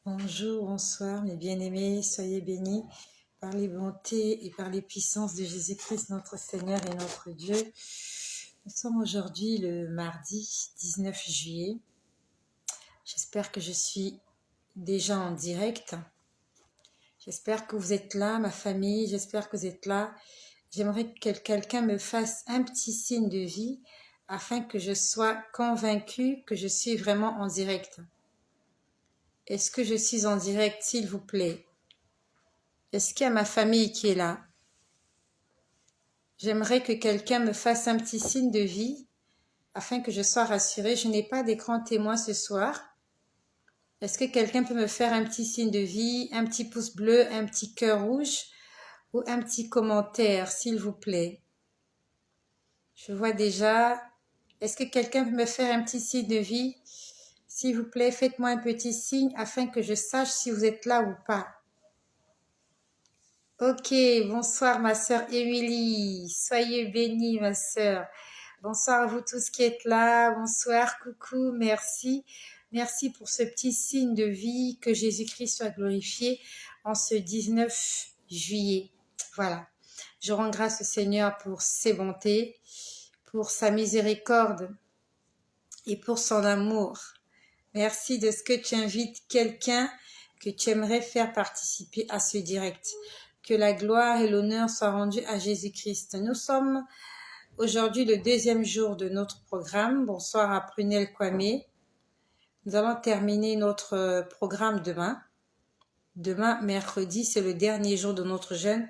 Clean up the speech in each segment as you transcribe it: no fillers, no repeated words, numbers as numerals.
Bonjour, bonsoir, mes bien-aimés, soyez bénis par les bontés et par les puissances de Jésus-Christ, notre Seigneur et notre Dieu. Nous sommes aujourd'hui le mardi 19 juillet. J'espère que je suis déjà en direct. J'espère que vous êtes là, ma famille, j'espère que vous êtes là. J'aimerais que quelqu'un me fasse un petit signe de vie afin que je sois convaincue que je suis vraiment en direct. Est-ce que je suis en direct, s'il vous plaît? Est-ce qu'il y a ma famille qui est là? J'aimerais que quelqu'un me fasse un petit signe de vie afin que je sois rassurée. Je n'ai pas d'écran témoin ce soir. Est-ce que quelqu'un peut me faire un petit signe de vie, un petit pouce bleu, un petit cœur rouge ou un petit commentaire, s'il vous plaît? Je vois déjà. Est-ce que quelqu'un peut me faire un petit signe de vie? S'il vous plaît, faites-moi un petit signe afin que je sache si vous êtes là ou pas. Ok, bonsoir ma sœur Émilie. Soyez bénie ma sœur. Bonsoir à vous tous qui êtes là. Bonsoir, coucou, merci. Merci pour ce petit signe de vie, que Jésus-Christ soit glorifié en ce 19 juillet. Voilà. Je rends grâce au Seigneur pour ses bontés, pour sa miséricorde et pour son amour. Merci de ce que tu invites quelqu'un que tu aimerais faire participer à ce direct. Que la gloire et l'honneur soient rendus à Jésus-Christ. Nous sommes aujourd'hui le deuxième jour de notre programme. Bonsoir à Prunelle Kwame. Nous allons terminer notre programme demain. Demain, mercredi, c'est le dernier jour de notre jeûne.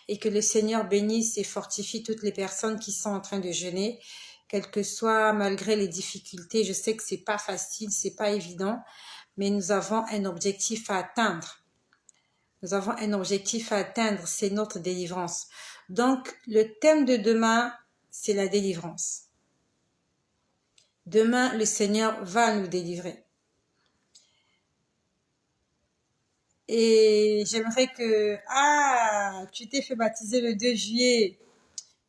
Et que le Seigneur bénisse et fortifie toutes les personnes qui sont en train de jeûner, quelles que soient, malgré les difficultés. Je sais que c'est pas facile, c'est pas évident, mais nous avons un objectif à atteindre. Nous avons un objectif à atteindre, c'est notre délivrance. Donc, le thème de demain, c'est la délivrance. Demain, le Seigneur va nous délivrer. Et j'aimerais que... Ah, tu t'es fait baptiser le 2 juillet.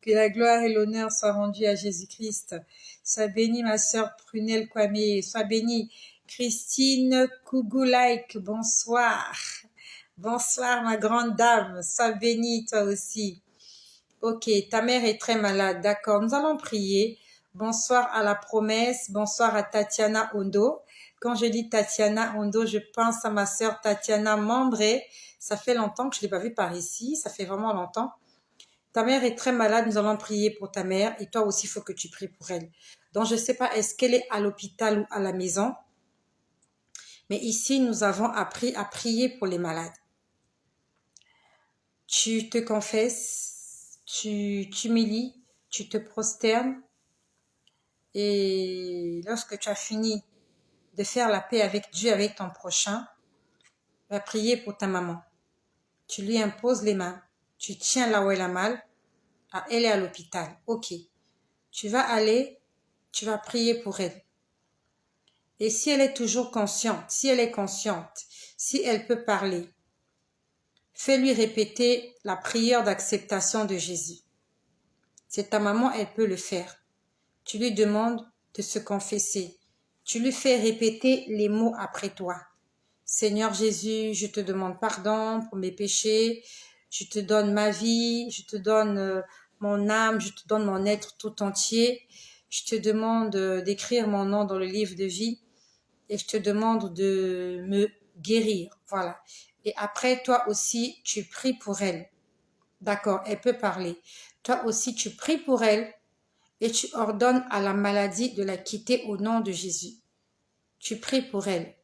Que la gloire et l'honneur soient rendus à Jésus-Christ. Sois bénie, ma sœur Prunelle Kwame. Sois bénie, Christine Kougulaïk. Bonsoir. Bonsoir, ma grande dame. Sois bénie, toi aussi. Ok, ta mère est très malade. D'accord, nous allons prier. Bonsoir à la promesse. Bonsoir à Tatiana Ondo. Quand je dis Tatiana Ondo, je pense à ma sœur Tatiana Membré. Ça fait longtemps que je ne l'ai pas vue par ici. Ça fait vraiment longtemps. Ta mère est très malade, nous allons prier pour ta mère et toi aussi, il faut que tu pries pour elle. Donc, je ne sais pas, est-ce qu'elle est à l'hôpital ou à la maison? Mais ici, nous avons appris à prier pour les malades. Tu te confesses, tu t'humilies, tu te prosternes et lorsque tu as fini de faire la paix avec Dieu, avec ton prochain, va prier pour ta maman. Tu lui imposes les mains, tu tiens là où elle a mal. Ah, elle est à l'hôpital, ok. Tu vas aller, tu vas prier pour elle. Et si elle est toujours consciente, si elle est consciente, si elle peut parler, fais-lui répéter la prière d'acceptation de Jésus. C'est ta maman, elle peut le faire. Tu lui demandes de se confesser. Tu lui fais répéter les mots après toi. Seigneur Jésus, je te demande pardon pour mes péchés. Je te donne ma vie, je te donne mon âme, je te donne mon être tout entier. Je te demande d'écrire mon nom dans le livre de vie. Et je te demande de me guérir. Voilà. Et après, toi aussi, tu pries pour elle. D'accord, elle peut parler. Toi aussi, tu pries pour elle et tu ordonnes à la maladie de la quitter au nom de Jésus. Tu pries pour elle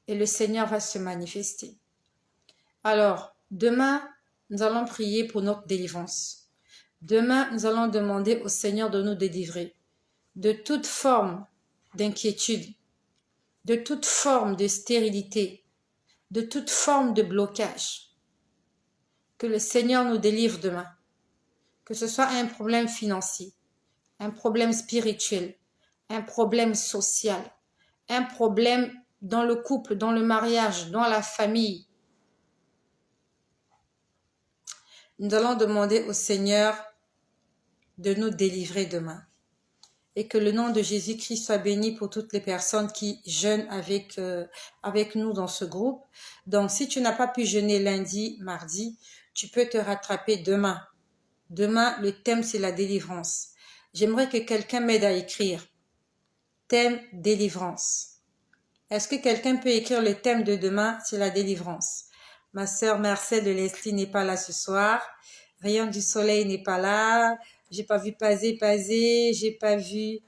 et le Seigneur va se manifester. Alors, demain, nous allons prier pour notre délivrance. Demain, nous allons demander au Seigneur de nous délivrer de toute forme d'inquiétude, de toute forme de stérilité, de toute forme de blocage. Que le Seigneur nous délivre demain. Que ce soit un problème financier, un problème spirituel, un problème social, un problème dans le couple, dans le mariage, dans la famille. Nous allons demander au Seigneur de nous délivrer demain. et que le nom de Jésus-Christ soit béni pour toutes les personnes qui jeûnent avec nous dans ce groupe. Donc, si tu n'as pas pu jeûner lundi, mardi, tu peux te rattraper demain. Demain, le thème, c'est la délivrance. J'aimerais que quelqu'un m'aide à écrire. Thème délivrance. Est-ce que quelqu'un peut écrire le thème de demain? C'est la délivrance. Ma sœur Marcel de Leslie n'est pas là ce soir. Rayon du Soleil n'est pas là. J'ai pas vu Pazé, j'ai pas vu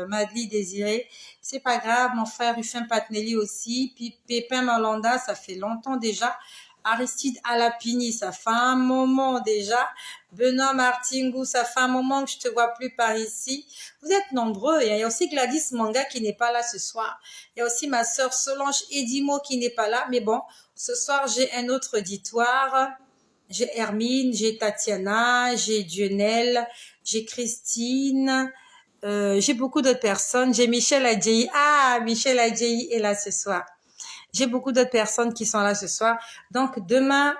Madly Désiré. C'est pas grave, mon frère Rufin Patnelli aussi. Puis Pépin Malanda, ça fait longtemps déjà. Aristide Alapini, ça fait un moment déjà. Benoît Martingou, ça fait un moment que je te vois plus par ici. Vous êtes nombreux. Il y a aussi Gladys Manga qui n'est pas là ce soir. Il y a aussi ma sœur Solange Edimo qui n'est pas là. Mais bon, ce soir, j'ai un autre auditoire. J'ai Hermine, j'ai Tatiana, j'ai Dionel, j'ai Christine, j'ai beaucoup d'autres personnes. J'ai Michel Adjei. Ah, Michel Adjei est là ce soir. J'ai beaucoup d'autres personnes qui sont là ce soir. Donc, demain,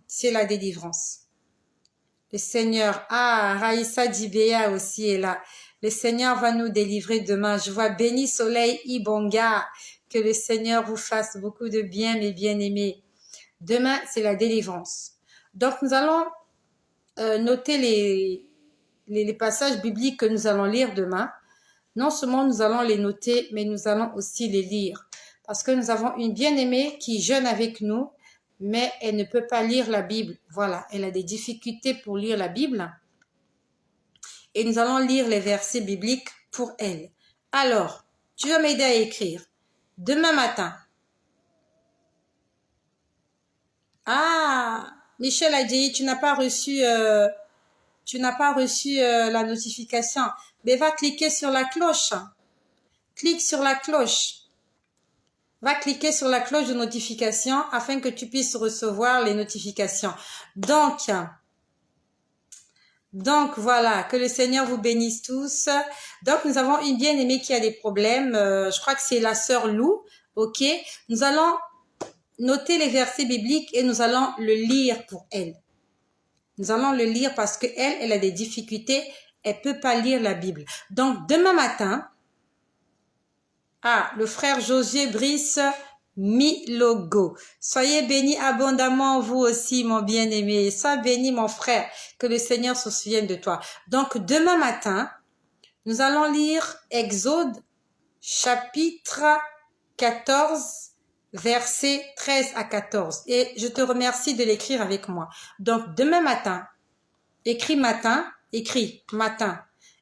c'est la délivrance. Le Seigneur, Raïssa Dibéa aussi est là. Le Seigneur va nous délivrer demain. Je vois Béni Soleil Ibonga. Que le Seigneur vous fasse beaucoup de bien, mes bien-aimés. Demain, c'est la délivrance. Donc, nous allons noter les passages bibliques que nous allons lire demain. Non seulement nous allons les noter, mais nous allons aussi les lire. Parce que nous avons une bien-aimée qui jeûne avec nous, mais elle ne peut pas lire la Bible. Voilà, elle a des difficultés pour lire la Bible. Et nous allons lire les versets bibliques pour elle. Alors, tu vas m'aider à écrire. Demain matin. Ah, Michel a dit, tu n'as pas reçu la notification. Mais va cliquer sur la cloche. Clique sur la cloche. Va cliquer sur la cloche de notification afin que tu puisses recevoir les notifications. Donc voilà, que le Seigneur vous bénisse tous. Donc nous avons une bien-aimée qui a des problèmes. Je crois que c'est la sœur Lou. Ok, nous allons noter les versets bibliques et nous allons le lire pour elle. Nous allons le lire parce que elle a des difficultés. Elle peut pas lire la Bible. Donc demain matin, le frère Josué Brice Milogo. Soyez bénis abondamment vous aussi, mon bien-aimé. Sois béni, mon frère. Que le Seigneur se souvienne de toi. Donc, demain matin, nous allons lire Exode, chapitre 14, versets 13 à 14. Et je te remercie de l'écrire avec moi. Donc, demain matin, écris matin.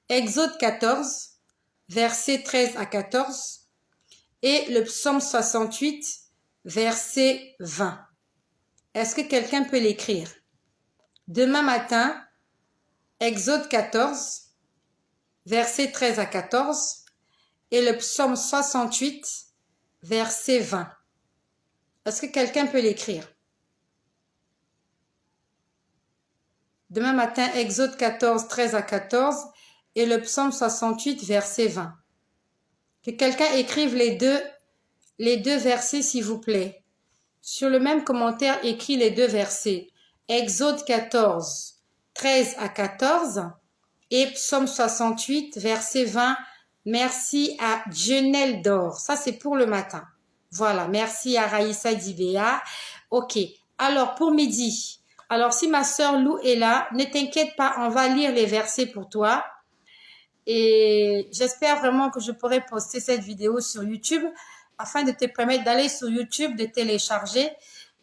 Exode 14, versets 13 à 14. Et le psaume 68, verset 20. Est-ce que quelqu'un peut l'écrire? Demain matin, Exode 14, verset 13 à 14. Et le psaume 68, verset 20. Est-ce que quelqu'un peut l'écrire? Demain matin, Exode 14, 13 à 14. Et le psaume 68, verset 20. Que quelqu'un écrive les deux versets, s'il vous plaît. Sur le même commentaire, écrit les deux versets. Exode 14, 13 à 14 et Psaume 68, verset 20. Merci à Dionel d'Or. Ça, c'est pour le matin. Voilà. Merci à Raïssa Dibéa. Ok. Alors, pour midi. Alors, si ma sœur Lou est là, ne t'inquiète pas, on va lire les versets pour toi. Et j'espère vraiment que je pourrai poster cette vidéo sur YouTube afin de te permettre d'aller sur YouTube, de télécharger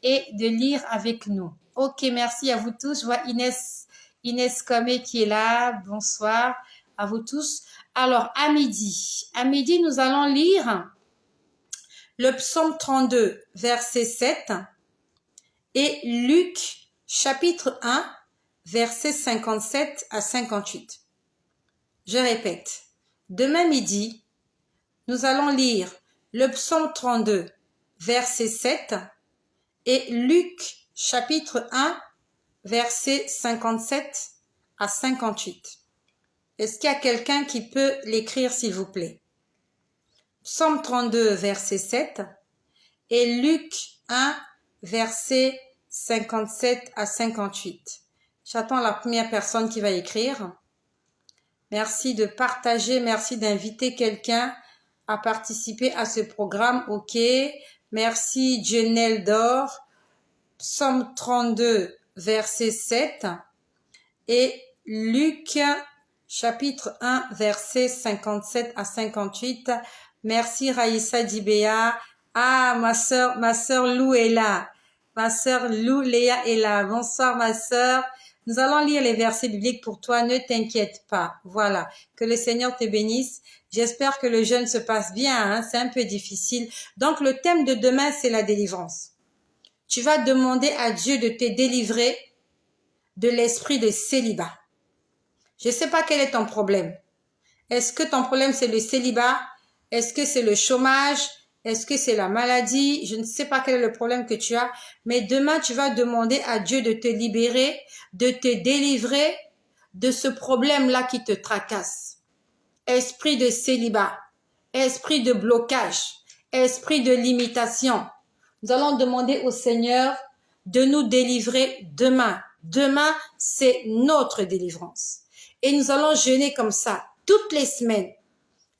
et de lire avec nous. Ok, merci à vous tous. Je vois Inès Comé qui est là. Bonsoir à vous tous. Alors, à midi, nous allons lire le psaume 32, verset 7 et Luc, chapitre 1, verset 57 à 58. Je répète, demain midi, nous allons lire le psaume 32, verset 7 et Luc, chapitre 1, verset 57 à 58. Est-ce qu'il y a quelqu'un qui peut l'écrire, s'il vous plaît? Psaume 32, verset 7 et Luc 1, verset 57 à 58. J'attends la première personne qui va écrire. Merci de partager, merci d'inviter quelqu'un à participer à ce programme. Ok, merci Jenel Dor, Psaume 32, verset 7 et Luc, chapitre 1, verset 57 à 58. Merci Raïssa Dibéa. Ah, ma sœur Lou est là. Ma sœur Lou Léa est là. Bonsoir ma sœur. Nous allons lire les versets bibliques pour toi, ne t'inquiète pas. Voilà, que le Seigneur te bénisse. J'espère que le jeûne se passe bien, hein? C'est un peu difficile. Donc le thème de demain, c'est la délivrance. Tu vas demander à Dieu de te délivrer de l'esprit de célibat. Je ne sais pas quel est ton problème. Est-ce que ton problème c'est le célibat? Est-ce que c'est le chômage? Est-ce que c'est la maladie? Je ne sais pas quel est le problème que tu as, mais demain tu vas demander à Dieu de te libérer, de te délivrer de ce problème-là qui te tracasse. Esprit de célibat, esprit de blocage, esprit de limitation. Nous allons demander au Seigneur de nous délivrer demain. Demain, c'est notre délivrance. Et nous allons jeûner comme ça toutes les semaines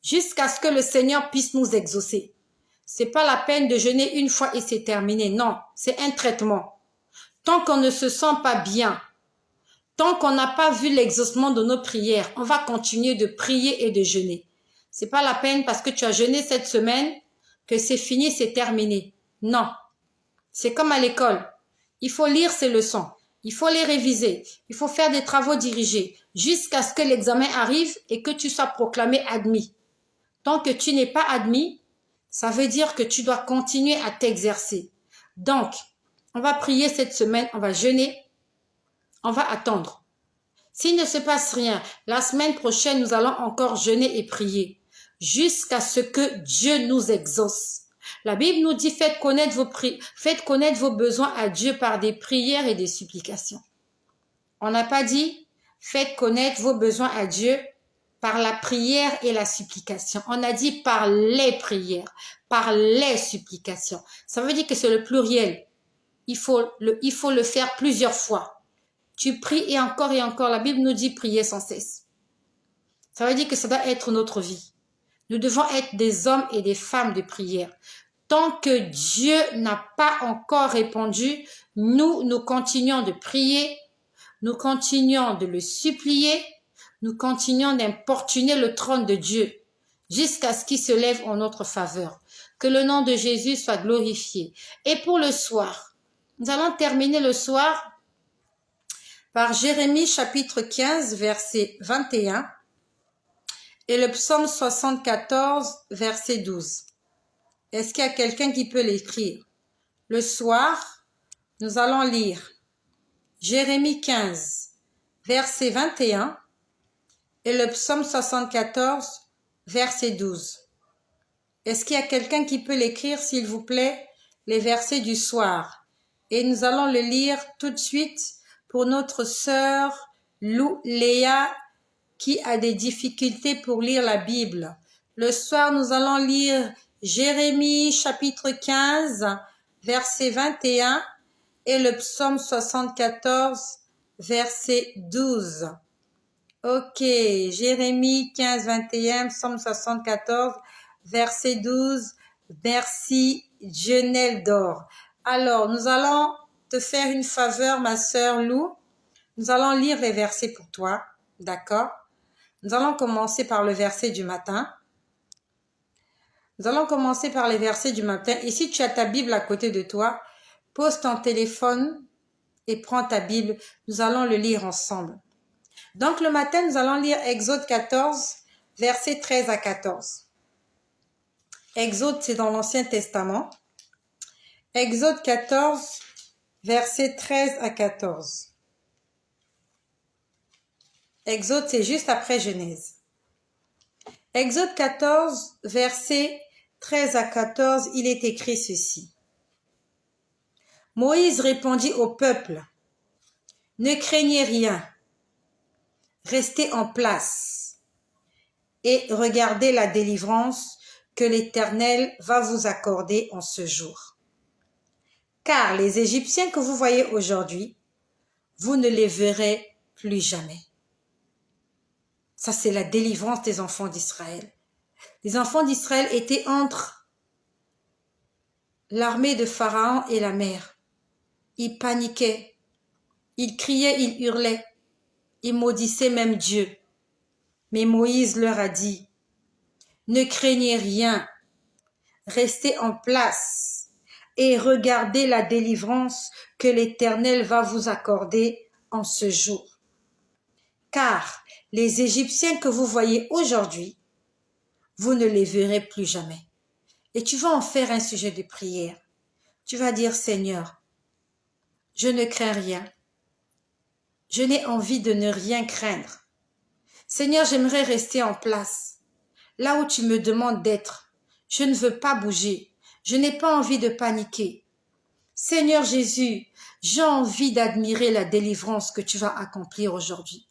jusqu'à ce que le Seigneur puisse nous exaucer. C'est pas la peine de jeûner une fois et c'est terminé. Non, c'est un traitement. Tant qu'on ne se sent pas bien, tant qu'on n'a pas vu l'exaucement de nos prières, on va continuer de prier et de jeûner. C'est pas la peine parce que tu as jeûné cette semaine que c'est fini, c'est terminé. Non. C'est comme à l'école. Il faut lire ses leçons. Il faut les réviser. Il faut faire des travaux dirigés jusqu'à ce que l'examen arrive et que tu sois proclamé admis. Tant que tu n'es pas admis, ça veut dire que tu dois continuer à t'exercer. Donc, on va prier cette semaine, on va jeûner, on va attendre. S'il ne se passe rien, la semaine prochaine, nous allons encore jeûner et prier jusqu'à ce que Dieu nous exauce. La Bible nous dit faites connaître vos besoins à Dieu par des prières et des supplications. On n'a pas dit faites connaître vos besoins à Dieu par la prière et la supplication. On a dit par les prières, par les supplications. Ça veut dire que c'est le pluriel. Il faut le faire plusieurs fois. Tu pries et encore. La Bible nous dit prier sans cesse. Ça veut dire que ça doit être notre vie. Nous devons être des hommes et des femmes de prière. Tant que Dieu n'a pas encore répondu, nous continuons de prier, nous continuons de le supplier, nous continuons d'importuner le trône de Dieu jusqu'à ce qu'il se lève en notre faveur. Que le nom de Jésus soit glorifié. Et pour le soir, nous allons terminer le soir par Jérémie chapitre 15, verset 21 et le psaume 74, verset 12. Est-ce qu'il y a quelqu'un qui peut l'écrire? Le soir, nous allons lire Jérémie 15, verset 21 et le psaume 74, verset 12. Est-ce qu'il y a quelqu'un qui peut l'écrire, s'il vous plaît, les versets du soir? Et nous allons le lire tout de suite pour notre sœur Lou Léa qui a des difficultés pour lire la Bible. Le soir, nous allons lire Jérémie chapitre 15, verset 21 et le psaume 74, verset 12. Ok, Jérémie 15, 21, psaume 74, verset 12. Merci, Jenel Dor. Alors, nous allons te faire une faveur, ma sœur Lou. Nous allons lire les versets pour toi, d'accord? Nous allons commencer par le verset du matin. Nous allons commencer par les versets du matin. Et si tu as ta Bible à côté de toi, pose ton téléphone et prends ta Bible. Nous allons le lire ensemble. Donc le matin, nous allons lire Exode 14, versets 13 à 14. Exode, c'est dans l'Ancien Testament. Exode 14, versets 13 à 14. Exode, c'est juste après Genèse. Exode 14, versets 13 à 14, il est écrit ceci. Moïse répondit au peuple, « Ne craignez rien, restez en place et regardez la délivrance que l'Éternel va vous accorder en ce jour. Car les Égyptiens que vous voyez aujourd'hui, vous ne les verrez plus jamais. Ça, c'est la délivrance des enfants d'Israël. Les enfants d'Israël étaient entre l'armée de Pharaon et la mer. Ils paniquaient, ils criaient, ils hurlaient, ils maudissaient même Dieu. Mais Moïse leur a dit, ne craignez rien, restez en place et regardez la délivrance que l'Éternel va vous accorder en ce jour. Car les Égyptiens que vous voyez aujourd'hui, vous ne les verrez plus jamais. Et tu vas en faire un sujet de prière. Tu vas dire, Seigneur, je ne crains rien. Je n'ai envie de ne rien craindre. Seigneur, j'aimerais rester en place. Là où tu me demandes d'être, je ne veux pas bouger. Je n'ai pas envie de paniquer. Seigneur Jésus, j'ai envie d'admirer la délivrance que tu vas accomplir aujourd'hui.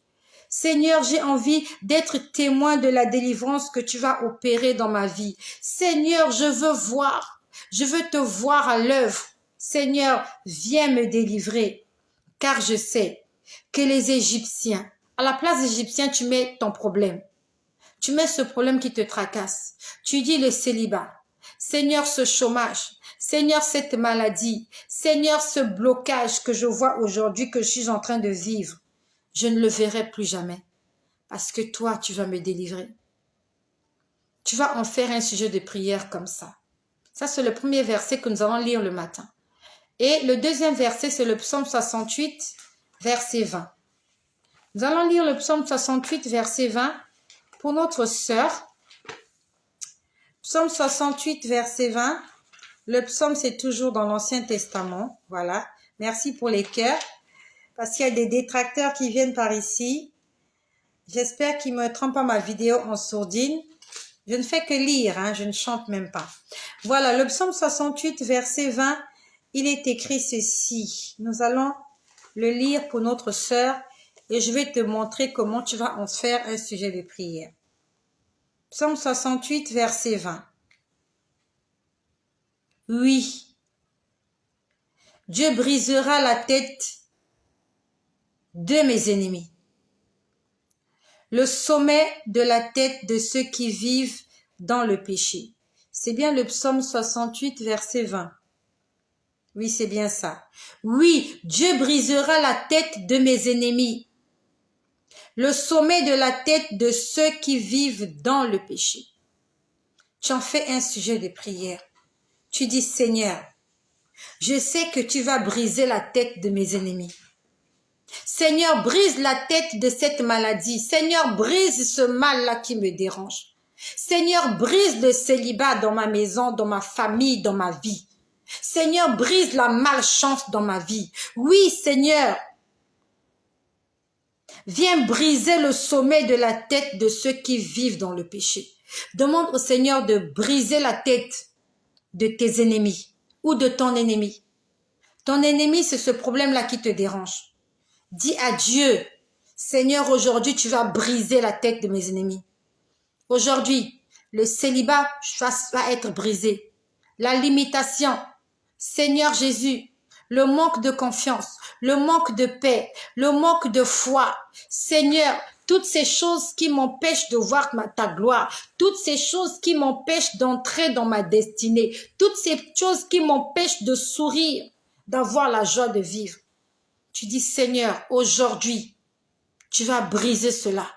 Seigneur, j'ai envie d'être témoin de la délivrance que tu vas opérer dans ma vie. Seigneur, je veux te voir à l'œuvre. Seigneur, viens me délivrer, car je sais que les Égyptiens, à la place des Égyptiens, tu mets ton problème. Tu mets ce problème qui te tracasse. Tu dis le célibat. Seigneur, ce chômage. Seigneur, cette maladie. Seigneur, ce blocage que je vois aujourd'hui, que je suis en train de vivre. Je ne le verrai plus jamais. Parce que toi, tu vas me délivrer. Tu vas en faire un sujet de prière comme ça. Ça, c'est le premier verset que nous allons lire le matin. Et le deuxième verset, c'est le psaume 68, verset 20. Nous allons lire le psaume 68, verset 20 pour notre sœur. Psaume 68, verset 20. Le psaume, c'est toujours dans l'Ancien Testament. Voilà. Merci pour les cœurs. Parce qu'il y a des détracteurs qui viennent par ici. J'espère qu'ils ne mettront pas ma vidéo en sourdine. Je ne fais que lire, hein, je ne chante même pas. Voilà, le psaume 68, verset 20, il est écrit ceci. Nous allons le lire pour notre sœur et je vais te montrer comment tu vas en faire un sujet de prière. Psaume 68, verset 20. Oui, Dieu brisera la tête de mes ennemis, le sommet de la tête de ceux qui vivent dans le péché. C'est bien le psaume 68, verset 20. Oui, c'est bien ça. Oui, Dieu brisera la tête de mes ennemis, le sommet de la tête de ceux qui vivent dans le péché. Tu en fais un sujet de prière. Tu dis, Seigneur, je sais que tu vas briser la tête de mes ennemis. Seigneur, brise la tête de cette maladie. Seigneur, brise ce mal-là qui me dérange. Seigneur, brise le célibat dans ma maison, dans ma famille, dans ma vie. Seigneur, brise la malchance dans ma vie. Oui, Seigneur, viens briser le sommet de la tête de ceux qui vivent dans le péché. Demande au Seigneur de briser la tête de tes ennemis ou de ton ennemi. Ton ennemi, c'est ce problème-là qui te dérange. Dis à Dieu, Seigneur, aujourd'hui, tu vas briser la tête de mes ennemis. Aujourd'hui, le célibat va être brisé. La limitation, Seigneur Jésus, le manque de confiance, le manque de paix, le manque de foi. Seigneur, toutes ces choses qui m'empêchent de voir ta gloire, toutes ces choses qui m'empêchent d'entrer dans ma destinée, toutes ces choses qui m'empêchent de sourire, d'avoir la joie de vivre. Tu dis, Seigneur, aujourd'hui, tu vas briser cela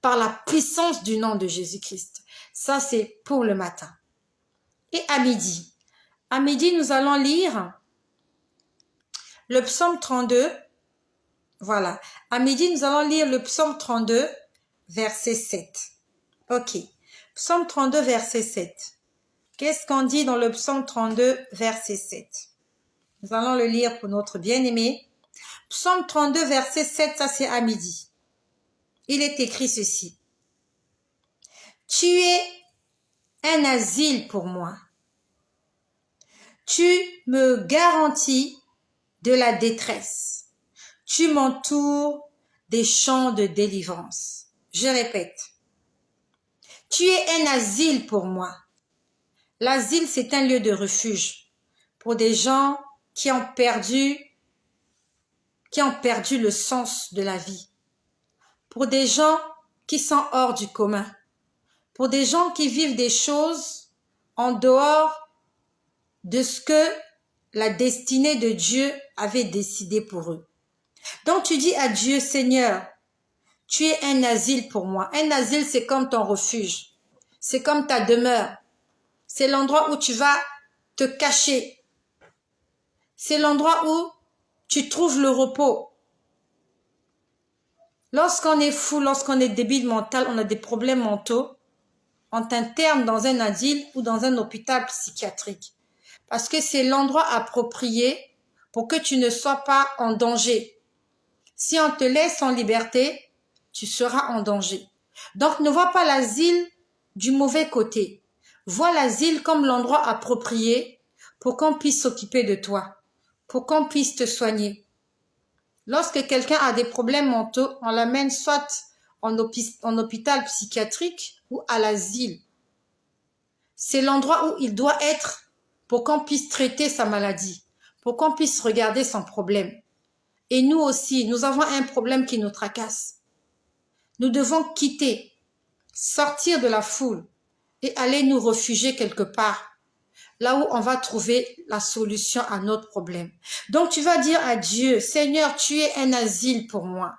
par la puissance du nom de Jésus-Christ. Ça, c'est pour le matin. Et à midi, nous allons lire le psaume 32. Voilà. À midi, nous allons lire le psaume 32, verset 7. Ok. Psaume 32, verset 7. Qu'est-ce qu'on dit dans le psaume 32, verset 7? Nous allons le lire pour notre bien-aimé. Psaume 32, verset 7, ça c'est à midi. Il est écrit ceci. Tu es un asile pour moi. Tu me garantis de la détresse. Tu m'entoures des champs de délivrance. Je répète. Tu es un asile pour moi. L'asile, c'est un lieu de refuge pour des gens qui ont perdu qui ont perdu le sens de la vie, pour des gens qui sont hors du commun, pour des gens qui vivent des choses en dehors de ce que la destinée de Dieu avait décidé pour eux. Donc tu dis à Dieu, Seigneur, tu es un asile pour moi. Un asile, c'est comme ton refuge. C'est comme ta demeure. C'est l'endroit où tu vas te cacher. C'est l'endroit où tu trouves le repos. Lorsqu'on est fou, lorsqu'on est débile mental, on a des problèmes mentaux, on t'interne dans un asile ou dans un hôpital psychiatrique. Parce que c'est l'endroit approprié pour que tu ne sois pas en danger. Si on te laisse en liberté, tu seras en danger. Donc ne vois pas l'asile du mauvais côté. Vois l'asile comme l'endroit approprié pour qu'on puisse s'occuper de toi, pour qu'on puisse te soigner. Lorsque quelqu'un a des problèmes mentaux, on l'amène soit en hôpital psychiatrique ou à l'asile. C'est l'endroit où il doit être pour qu'on puisse traiter sa maladie, pour qu'on puisse regarder son problème. Et nous aussi, nous avons un problème qui nous tracasse. Nous devons quitter, sortir de la foule et aller nous réfugier quelque part, là où on va trouver la solution à notre problème. Donc tu vas dire à Dieu, Seigneur, tu es un asile pour moi.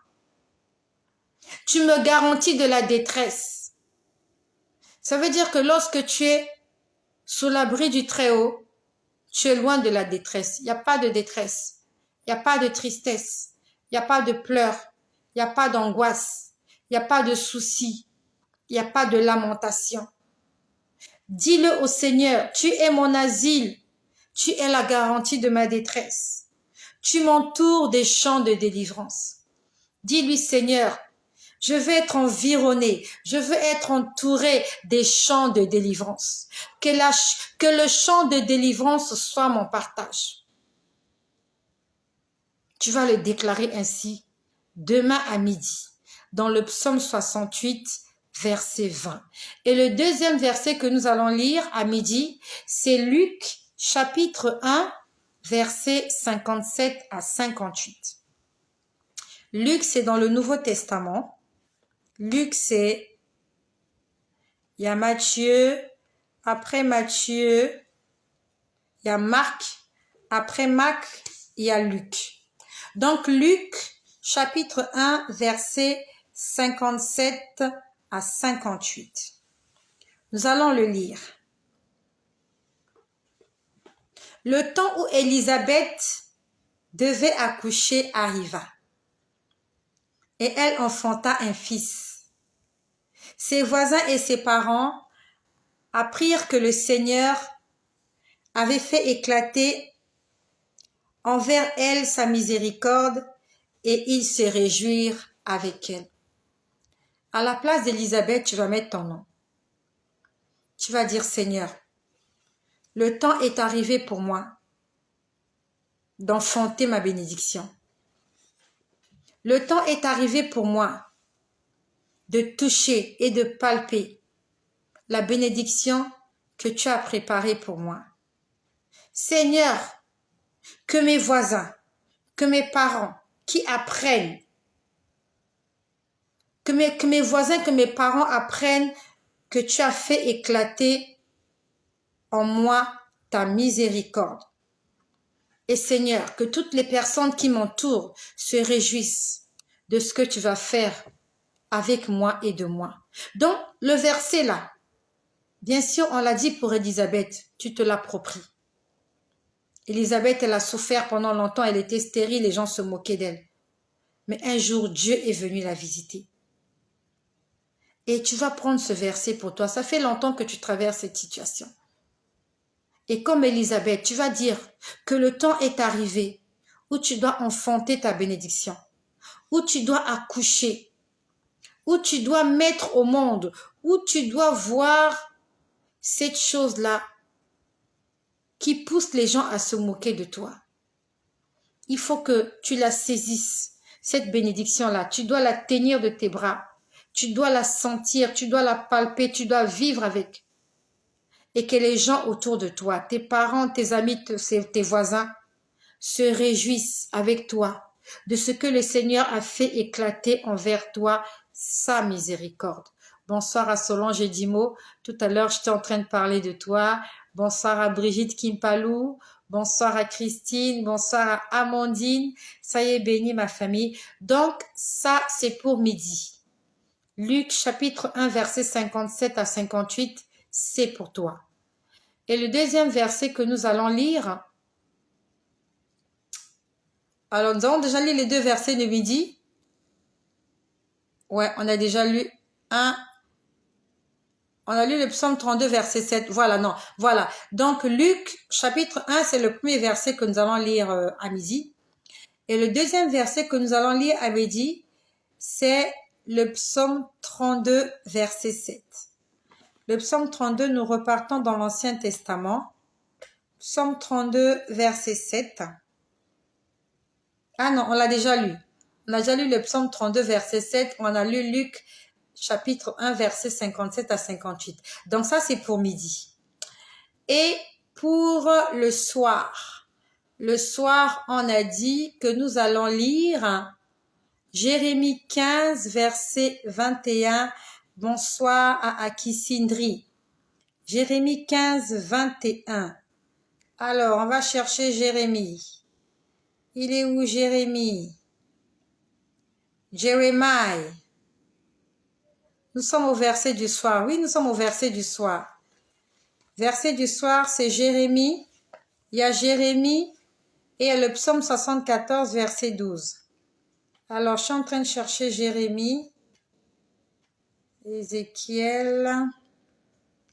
Tu me garantis de la détresse. Ça veut dire que lorsque tu es sous l'abri du Très-Haut, tu es loin de la détresse. Il n'y a pas de détresse. Il n'y a pas de tristesse. Il n'y a pas de pleurs. Il n'y a pas d'angoisse. Il n'y a pas de soucis. Il n'y a pas de lamentation. Dis-le au Seigneur, tu es mon asile. Tu es la garantie de ma détresse. Tu m'entoures des champs de délivrance. Dis-lui, Seigneur, je veux être environné, je veux être entouré des champs de délivrance. Que le champ de délivrance soit mon partage. Tu vas le déclarer ainsi demain à midi, dans le psaume 68, verset 20. Et le deuxième verset que nous allons lire à midi, c'est Luc, chapitre 1, versets 57 à 58. Luc, c'est dans le Nouveau Testament. Luc, il y a Matthieu, après Matthieu, il y a Marc, après Marc, il y a Luc. Donc Luc, chapitre 1, versets 57 à 58. Nous allons le lire. Le temps où Élisabeth devait accoucher arriva, et elle enfanta un fils. Ses voisins et ses parents apprirent que le Seigneur avait fait éclater envers elle sa miséricorde, et ils se réjouirent avec elle. À la place d'Élisabeth, tu vas mettre ton nom. Tu vas dire, Seigneur, le temps est arrivé pour moi d'enfanter ma bénédiction. Le temps est arrivé pour moi de toucher et de palper la bénédiction que tu as préparée pour moi. Seigneur, que mes voisins, que mes parents qui apprennent, que mes voisins, que mes parents apprennent que tu as fait éclater en moi ta miséricorde. Et Seigneur, que toutes les personnes qui m'entourent se réjouissent de ce que tu vas faire avec moi et de moi. Donc, le verset là, bien sûr, on l'a dit pour Élisabeth, tu te l'appropries. Élisabeth, elle a souffert pendant longtemps, elle était stérile, les gens se moquaient d'elle. Mais un jour, Dieu est venu la visiter. Et tu vas prendre ce verset pour toi. Ça fait longtemps que tu traverses cette situation. Et comme Élisabeth, tu vas dire que le temps est arrivé où tu dois enfanter ta bénédiction, où tu dois accoucher, où tu dois mettre au monde, où tu dois voir cette chose-là qui pousse les gens à se moquer de toi. Il faut que tu la saisisses, cette bénédiction-là. Tu dois la tenir de tes bras. Tu dois la sentir, tu dois la palper, tu dois vivre avec. Et que les gens autour de toi, tes parents, tes amis, tes voisins, se réjouissent avec toi de ce que le Seigneur a fait éclater envers toi sa miséricorde. Bonsoir à Solange Edimo. Tout à l'heure, j'étais en train de parler de toi. Bonsoir à Brigitte Kimpalou. Bonsoir à Christine. Bonsoir à Amandine. Ça y est, béni ma famille. Donc, ça, c'est pour midi. Luc chapitre 1, verset 57 à 58, c'est pour toi. Et le deuxième verset que nous allons lire, alors nous avons déjà lu les deux versets de midi. Ouais, on a déjà lu on a lu le psaume 32, verset 7. Voilà, non, voilà. Donc, Luc, chapitre 1, c'est le premier verset que nous allons lire à midi. Et le deuxième verset que nous allons lire à midi, c'est le psaume 32, verset 7. Le psaume 32, nous repartons dans l'Ancien Testament. Psaume 32, verset 7. Ah non, on l'a déjà lu. On a déjà lu le psaume 32, verset 7. On a lu Luc, chapitre 1, verset 57 à 58. Donc ça, c'est pour midi. Et pour le soir, on a dit que nous allons lire Jérémie 15, verset 21. Bonsoir à Akisindri. Jérémie 15, 21. Alors, on va chercher Jérémie. Il est où Jérémie? Jérémie. Nous sommes au verset du soir. Oui, nous sommes au verset du soir. Verset du soir, c'est Jérémie. Il y a Jérémie et il y a le psaume 74, verset 12. Alors, je suis en train de chercher Jérémie, Ézéchiel,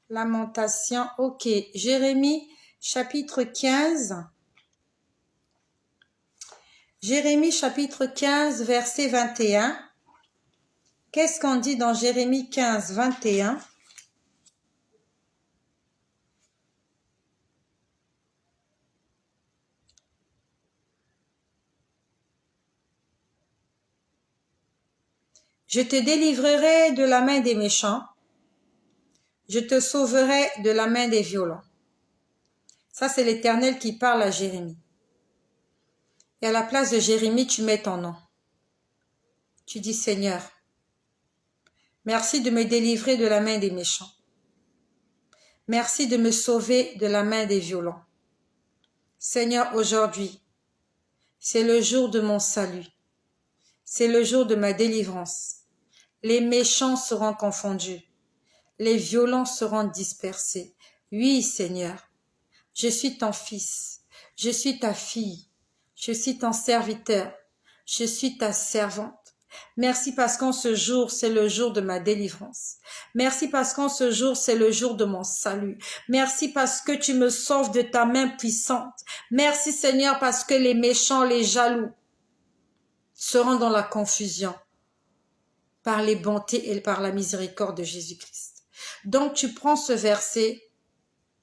Lamentation. Ok, Jérémie, chapitre 15. Jérémie, chapitre 15, verset 21. Qu'est-ce qu'on dit dans Jérémie 15, 21? Je te délivrerai de la main des méchants, je te sauverai de la main des violents. Ça, c'est l'Éternel qui parle à Jérémie. Et à la place de Jérémie, tu mets ton nom. Tu dis, Seigneur, merci de me délivrer de la main des méchants. Merci de me sauver de la main des violents. Seigneur, aujourd'hui, c'est le jour de mon salut. C'est le jour de ma délivrance. Les méchants seront confondus. Les violents seront dispersés. Oui, Seigneur, je suis ton fils. Je suis ta fille. Je suis ton serviteur. Je suis ta servante. Merci parce qu'en ce jour, c'est le jour de ma délivrance. Merci parce qu'en ce jour, c'est le jour de mon salut. Merci parce que tu me sauves de ta main puissante. Merci Seigneur parce que les méchants, les jaloux seront dans la confusion par les bontés et par la miséricorde de Jésus-Christ. Donc tu prends ce verset,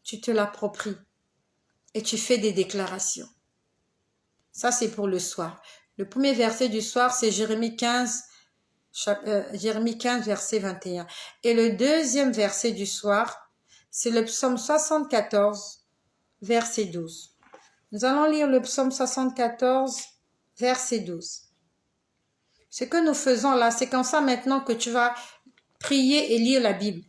tu te l'appropries et tu fais des déclarations. Ça c'est pour le soir. Le premier verset du soir, c'est Jérémie 15, verset 21. Et le deuxième verset du soir, c'est le psaume 74, verset 12. Nous allons lire le psaume 74, verset 12. Ce que nous faisons là, c'est comme ça maintenant que tu vas prier et lire la Bible.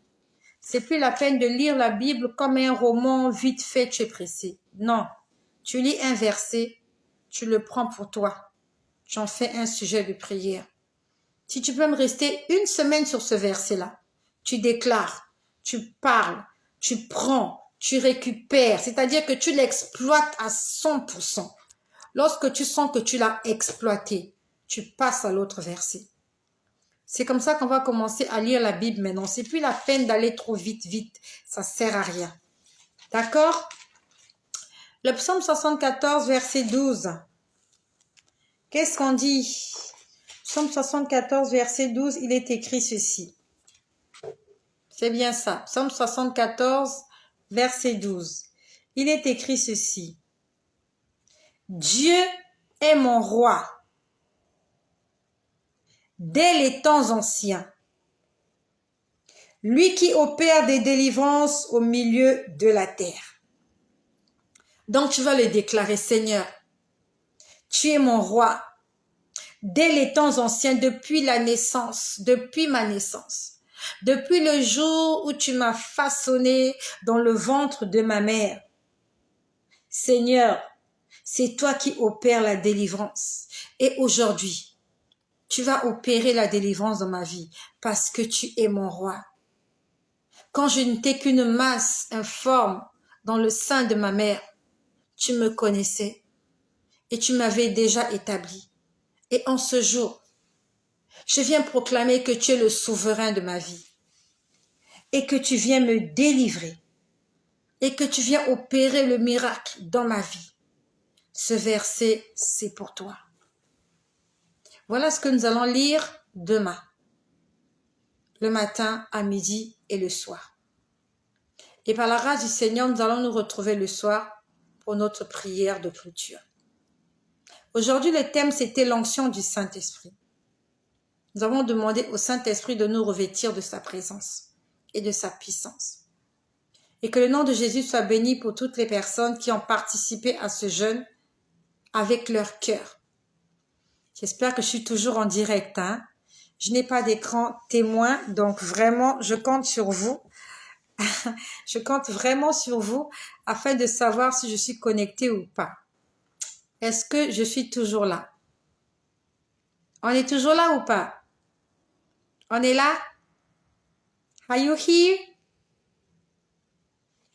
C'est plus la peine de lire la Bible comme un roman vite fait, tu es pressé. Non, tu lis un verset, tu le prends pour toi. J'en fais un sujet de prière. Si tu peux me rester une semaine sur ce verset-là, tu déclares, tu parles, tu prends, tu récupères, c'est-à-dire que tu l'exploites à 100%. Lorsque tu sens que tu l'as exploité, tu passes à l'autre verset. C'est comme ça qu'on va commencer à lire la Bible maintenant. C'est plus la peine d'aller trop vite. Ça sert à rien. D'accord? Le psaume 74, verset 12. Qu'est-ce qu'on dit? Psaume 74, verset 12, il est écrit ceci. C'est bien ça. Psaume 74, verset 12. Il est écrit ceci. Dieu est mon roi dès les temps anciens. Lui qui opère des délivrances au milieu de la terre. Donc tu vas le déclarer, Seigneur, tu es mon roi dès les temps anciens, depuis la naissance, depuis ma naissance. Depuis le jour où tu m'as façonné dans le ventre de ma mère. Seigneur, c'est toi qui opères la délivrance. Et aujourd'hui, tu vas opérer la délivrance dans ma vie parce que tu es mon roi. Quand je n'étais qu'une masse informe dans le sein de ma mère, tu me connaissais et tu m'avais déjà établi. Et en ce jour, je viens proclamer que tu es le souverain de ma vie et que tu viens me délivrer et que tu viens opérer le miracle dans ma vie. Ce verset, c'est pour toi. Voilà ce que nous allons lire demain, le matin, à midi et le soir. Et par la grâce du Seigneur, nous allons nous retrouver le soir pour notre prière de clôture. Aujourd'hui, le thème, c'était l'onction du Saint-Esprit. Nous avons demandé au Saint-Esprit de nous revêtir de sa présence et de sa puissance. Et que le nom de Jésus soit béni pour toutes les personnes qui ont participé à ce jeûne avec leur cœur. J'espère que je suis toujours en direct. Je n'ai pas d'écran témoin, donc vraiment, je compte sur vous. Je compte vraiment sur vous afin de savoir si je suis connectée ou pas. Est-ce que je suis toujours là? On est toujours là ou pas? On est là? Are you here?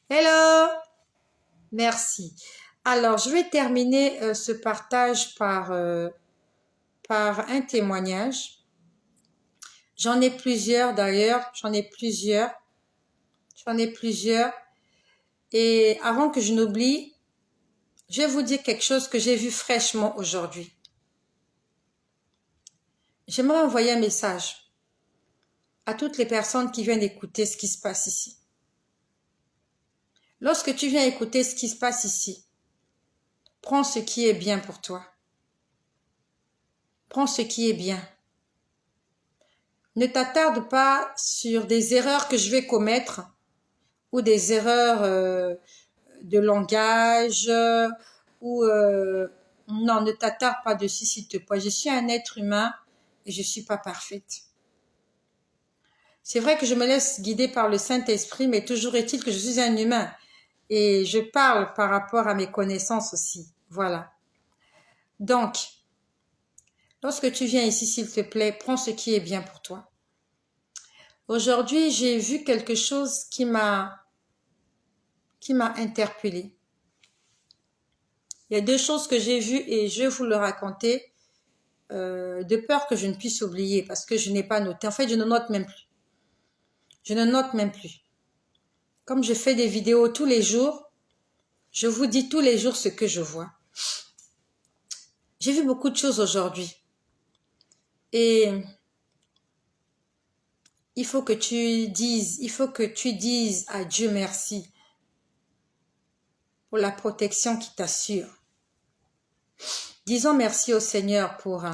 Hello? Merci. Alors, je vais terminer ce partage par un témoignage. J'en ai plusieurs d'ailleurs, j'en ai plusieurs. Et avant que je n'oublie, je vais vous dire quelque chose que j'ai vu fraîchement aujourd'hui. J'aimerais envoyer un message à toutes les personnes qui viennent écouter ce qui se passe ici. Lorsque tu viens écouter ce qui se passe ici, prends ce qui est bien pour toi. Prends ce qui est bien. Ne t'attarde pas sur des erreurs que je vais commettre ou des erreurs de langage ou non, ne t'attarde pas dessus s'il te plaît. Je suis un être humain et je suis pas parfaite. C'est vrai que je me laisse guider par le Saint-Esprit, mais toujours est-il que je suis un humain et je parle par rapport à mes connaissances aussi. Voilà. Donc, lorsque tu viens ici, s'il te plaît, prends ce qui est bien pour toi. Aujourd'hui, j'ai vu quelque chose qui m'a interpellée. Il y a deux choses que j'ai vues et je vais vous le raconter de peur que je ne puisse oublier parce que je n'ai pas noté. En fait, je ne note même plus. Je ne note même plus. Comme je fais des vidéos tous les jours, je vous dis tous les jours ce que je vois. J'ai vu beaucoup de choses aujourd'hui. Et il faut que tu dises à Dieu merci pour la protection qui t'assure. Disons merci au Seigneur pour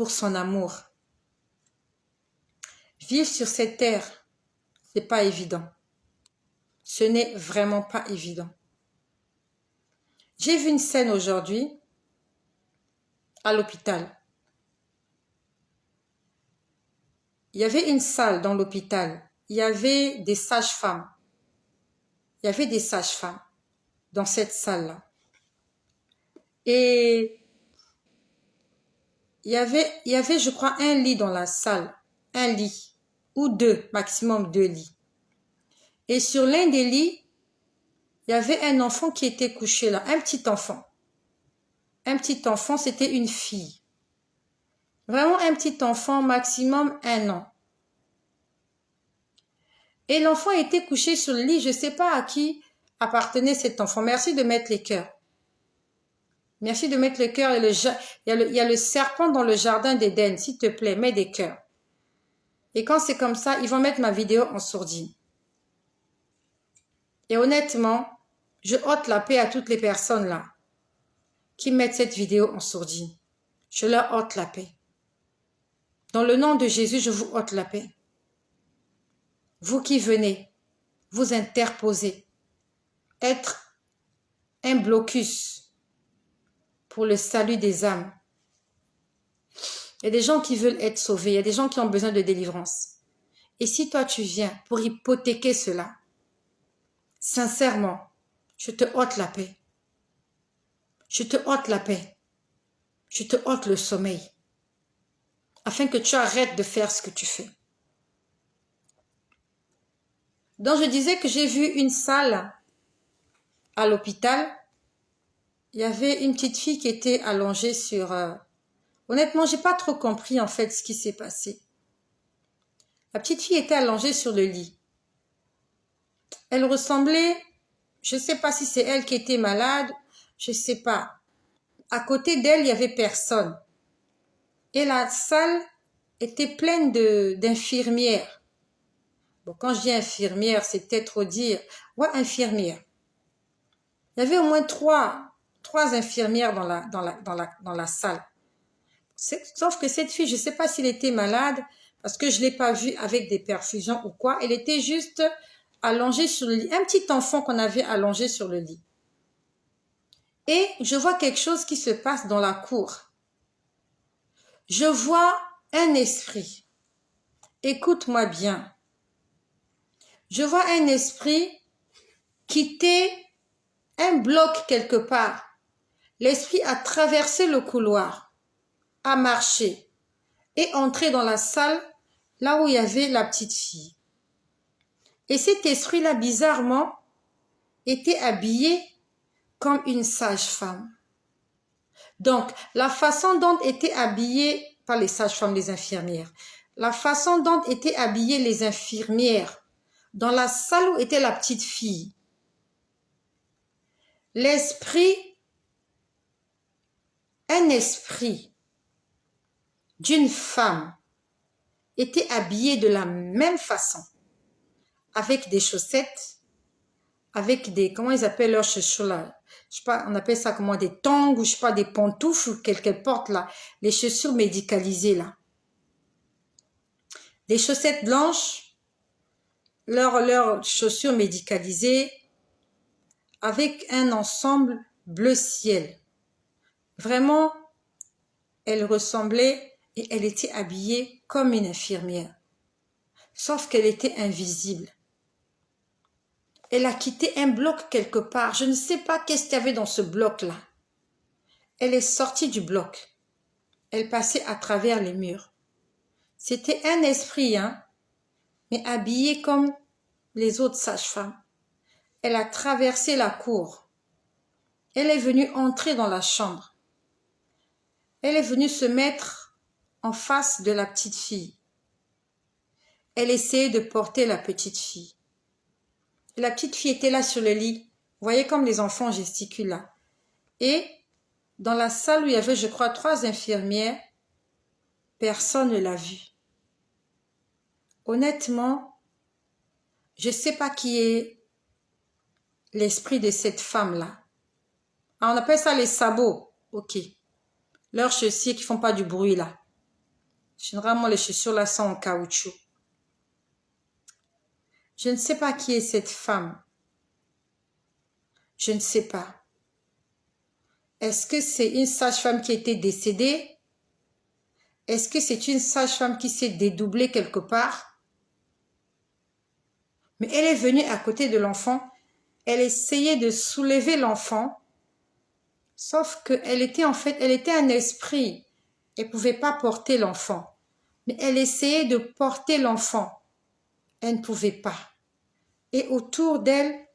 son amour. Vivre sur cette terre, c'est pas évident. Ce n'est vraiment pas évident. J'ai vu une scène aujourd'hui à l'hôpital. Il y avait une salle dans l'hôpital. Il y avait des sages-femmes. Il y avait des sages-femmes dans cette salle-là. Et il y avait, je crois, un lit dans la salle. Un lit. Ou deux, maximum 2 lits. Et sur l'un des lits, il y avait un enfant qui était couché là. Un petit enfant. Un petit enfant, c'était une fille. Vraiment un petit enfant, maximum 1 an. Et l'enfant était couché sur le lit. Je ne sais pas à qui appartenait cet enfant. Merci de mettre les cœurs. Merci de mettre le cœur. Il y a le serpent dans le jardin d'Éden. S'il te plaît, mets des cœurs. Et quand c'est comme ça, ils vont mettre ma vidéo en sourdine. Et honnêtement, je ôte la paix à toutes les personnes là qui mettent cette vidéo en sourdine. Je leur ôte la paix. Dans le nom de Jésus, je vous ôte la paix. Vous qui venez vous interposer, être un blocus pour le salut des âmes. Il y a des gens qui veulent être sauvés, il y a des gens qui ont besoin de délivrance. Et si toi tu viens pour hypothéquer cela, sincèrement, je te ôte la paix. Je te ôte la paix. Je te ôte le sommeil. Afin que tu arrêtes de faire ce que tu fais. Donc je disais que j'ai vu une salle à l'hôpital. Il y avait une petite fille qui était allongée sur... Honnêtement, j'ai pas trop compris en fait ce qui s'est passé. La petite fille était allongée sur le lit. Elle ressemblait, je sais pas si c'est elle qui était malade, je sais pas. À côté d'elle, il y avait personne. Et la salle était pleine d'infirmières. Bon, quand je dis infirmière, c'est peut-être trop dire. Ouais, infirmière. Il y avait au moins trois infirmières dans la salle. Sauf que cette fille, je ne sais pas s'elle était malade, parce que je ne l'ai pas vue avec des perfusions ou quoi. Elle était juste allongée sur le lit. Un petit enfant qu'on avait allongé sur le lit. Et je vois quelque chose qui se passe dans la cour. Je vois un esprit. Écoute-moi bien. Je vois un esprit quitter un bloc quelque part. L'esprit a traversé le couloir, a marché et entré dans la salle là où il y avait la petite fille. Et cet esprit-là, bizarrement, était habillé comme une sage-femme. Donc, la façon dont étaient habillées, pas les sages-femmes, les infirmières, la façon dont étaient habillées les infirmières dans la salle où était la petite fille, un esprit d'une femme était habillé de la même façon, avec des chaussettes, avec des, comment ils appellent leurs chaussures là, je sais pas, on appelle ça comment, des tongs ou je sais pas, des pantoufles qu'elles portent là, les chaussures médicalisées là. Des chaussettes blanches, leurs chaussures médicalisées, avec un ensemble bleu ciel. Vraiment, elle ressemblait et elle était habillée comme une infirmière. Sauf qu'elle était invisible. Elle a quitté un bloc quelque part. Je ne sais pas qu'est-ce qu'il y avait dans ce bloc-là. Elle est sortie du bloc. Elle passait à travers les murs. C'était un esprit, hein, mais habillé comme les autres sages-femmes. Elle a traversé la cour. Elle est venue entrer dans la chambre. Elle est venue se mettre en face de la petite fille. Elle essayait de porter la petite fille. La petite fille était là sur le lit. Vous voyez comme les enfants gesticulent là. Et dans la salle où il y avait, je crois, 3 infirmières, personne ne l'a vue. Honnêtement, je ne sais pas qui est l'esprit de cette femme-là. Ah, on appelle ça les sabots. Ok. Leurs chaussures qui font pas du bruit là. Généralement, les chaussures là sont en caoutchouc. Je ne sais pas qui est cette femme. Je ne sais pas. Est-ce que c'est une sage-femme qui a été décédée? Est-ce que c'est une sage-femme qui s'est dédoublée quelque part? Mais elle est venue à côté de l'enfant. Elle essayait de soulever l'enfant. Sauf qu'elle était elle était un esprit. Elle ne pouvait pas porter l'enfant. Mais elle essayait de porter l'enfant. Elle ne pouvait pas. Et autour d'elle,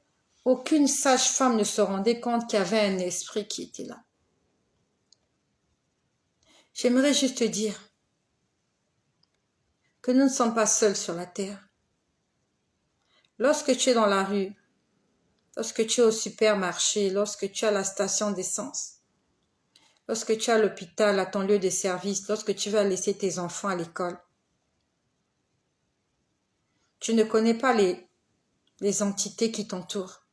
aucune sage-femme ne se rendait compte qu'il y avait un esprit qui était là. J'aimerais juste te dire que nous ne sommes pas seuls sur la terre. Lorsque tu es dans la rue, lorsque tu es au supermarché, lorsque tu es à la station d'essence, lorsque tu es à l'hôpital, à ton lieu de service, lorsque tu vas laisser tes enfants à l'école, tu ne connais pas les entités qui t'entourent.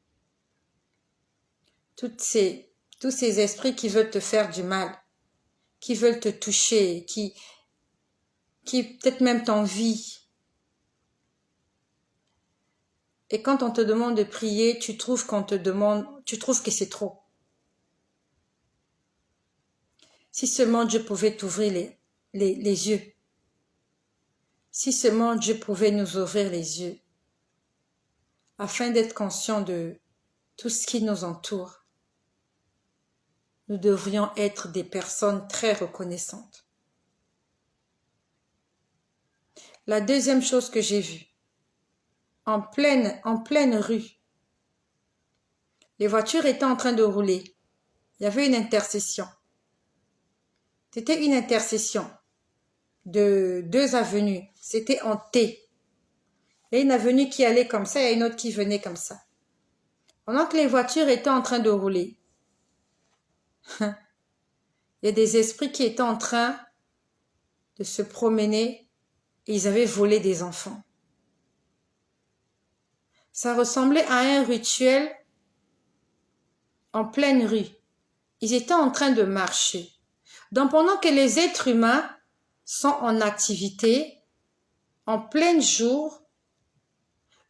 Tous ces esprits qui veulent te faire du mal, qui veulent te toucher, qui peut-être même t'envient. Et quand on te demande de prier, tu trouves que c'est trop. Si seulement Dieu pouvait t'ouvrir les yeux. Si seulement Dieu pouvait nous ouvrir les yeux, afin d'être conscients de tout ce qui nous entoure, nous devrions être des personnes très reconnaissantes. La deuxième chose que j'ai vue, en pleine rue, les voitures étaient en train de rouler. Il y avait une intersection. C'était une intersection de 2 avenues. C'était en T. Il y a une avenue qui allait comme ça et une autre qui venait comme ça. Pendant que les voitures étaient en train de rouler, il y a des esprits qui étaient en train de se promener et ils avaient volé des enfants. Ça ressemblait à un rituel en pleine rue. Ils étaient en train de marcher. Donc pendant que les êtres humains sont en activité, en plein jour,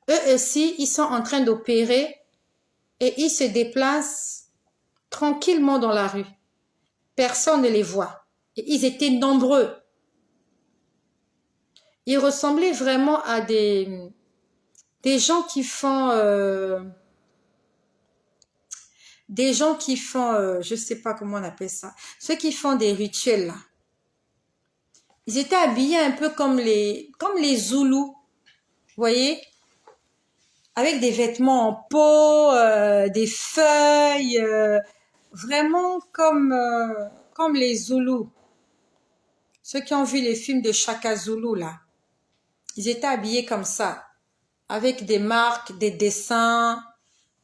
eux aussi, ils sont en train d'opérer et ils se déplacent tranquillement dans la rue. Personne ne les voit. Et ils étaient nombreux. Ils ressemblaient vraiment à des gens qui font... je sais pas comment on appelle ça. Ceux qui font des rituels, là. Ils étaient habillés un peu comme les Zoulous. Vous voyez? Avec des vêtements en peau, des feuilles, vraiment comme les Zoulous. Ceux qui ont vu les films de Shaka Zulu, là. Ils étaient habillés comme ça, avec des marques, des dessins,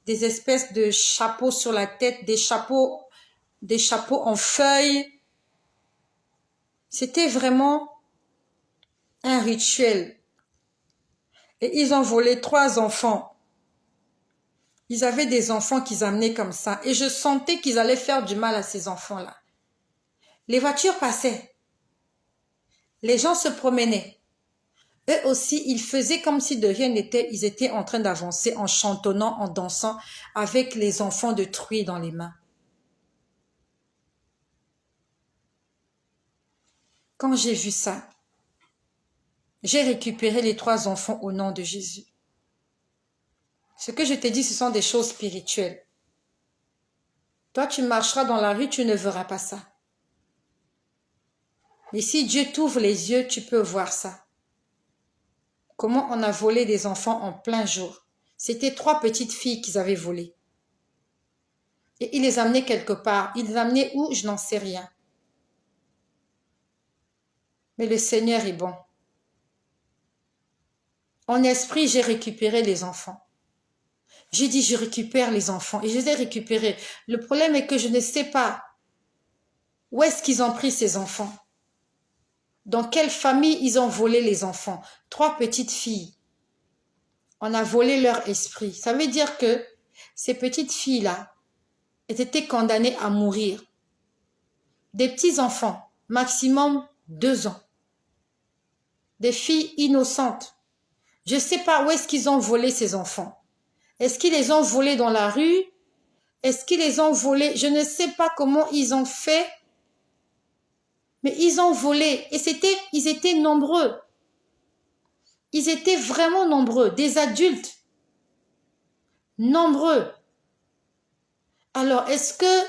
des espèces de chapeaux sur la tête, des chapeaux en feuilles. C'était vraiment un rituel. Et ils ont volé 3 enfants. Ils avaient des enfants qu'ils amenaient comme ça. Et je sentais qu'ils allaient faire du mal à ces enfants-là. Les voitures passaient. Les gens se promenaient. Eux aussi, ils faisaient comme si de rien n'était. Ils étaient en train d'avancer en chantonnant, en dansant, avec les enfants de truie dans les mains. Quand j'ai vu ça, j'ai récupéré les 3 enfants au nom de Jésus. Ce que je t'ai dit, ce sont des choses spirituelles. Toi, tu marcheras dans la rue, tu ne verras pas ça. Mais si Dieu t'ouvre les yeux, tu peux voir ça. Comment on a volé des enfants en plein jour. C'était 3 petites filles qu'ils avaient volées. Et ils les amenaient quelque part. Ils les amenaient où? Je n'en sais rien. Mais le Seigneur est bon. En esprit, j'ai récupéré les enfants. J'ai dit, je récupère les enfants. Et je les ai récupérés. Le problème est que je ne sais pas où est-ce qu'ils ont pris ces enfants. Dans quelle famille ils ont volé les enfants. 3 petites filles. On a volé leur esprit. Ça veut dire que ces petites filles-là étaient condamnées à mourir. Des petits enfants, maximum 2 ans. Des filles innocentes. Je ne sais pas où est-ce qu'ils ont volé ces enfants. Est-ce qu'ils les ont volés dans la rue? Est-ce qu'ils les ont volés? Je ne sais pas comment ils ont fait. Mais ils ont volé. Et ils étaient nombreux. Ils étaient vraiment nombreux. Des adultes. Nombreux. Alors, est-ce que